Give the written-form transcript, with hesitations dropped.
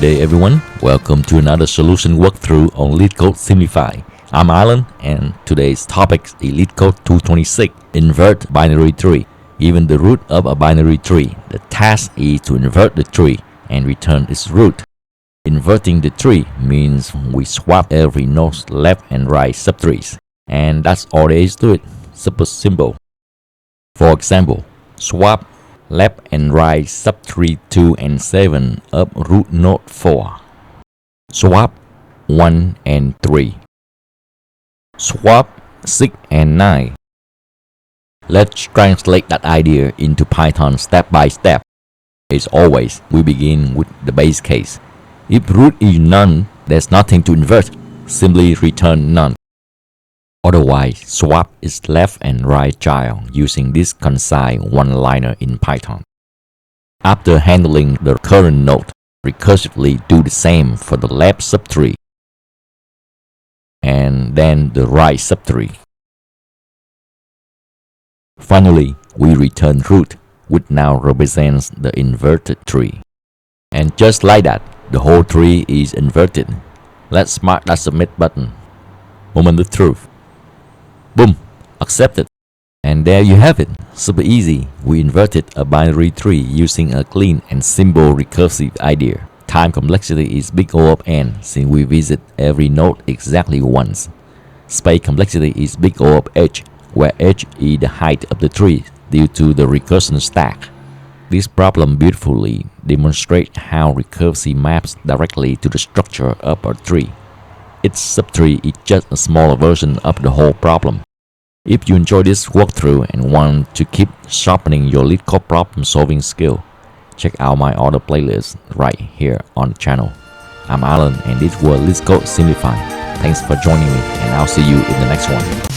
Good day everyone, welcome to another solution walkthrough on Leetcode Simplified. I'm Alan and today's topic is Leetcode 226, Invert binary tree. Given the root of a binary tree, the task is to invert the tree and return its root. Inverting the tree means we swap every node's left and right subtrees, and that's all there is to it, super simple. For example, swap left and right subtree 2 and 7 of root node 4. Swap 1 and 3. Swap 6 and 9. Let's translate that idea into Python step by step. As always, we begin with the base case. If root is none, there's nothing to invert. Simply return none. Otherwise, swap its left and right child using this concise one-liner in Python. After handling the current node, recursively do the same for the left subtree and then the right subtree. Finally, we return root, which now represents the inverted tree. And just like that, the whole tree is inverted. Let's mark that submit button. Moment of truth. Boom! Accepted. And there you have it. Super easy. We inverted a binary tree using a clean and simple recursive idea. Time complexity is big O of n since we visit every node exactly once. Space complexity is big O of h, where h is the height of the tree due to the recursion stack. This problem beautifully demonstrates how recursive maps directly to the structure of a tree. Its subtree is just a smaller version of the whole problem. If you enjoy this walkthrough and want to keep sharpening your Leetcode problem solving skill, check out my other playlists right here on the channel. I'm Alan and this was Leetcode Simplified. Thanks for joining me and I'll see you in the next one.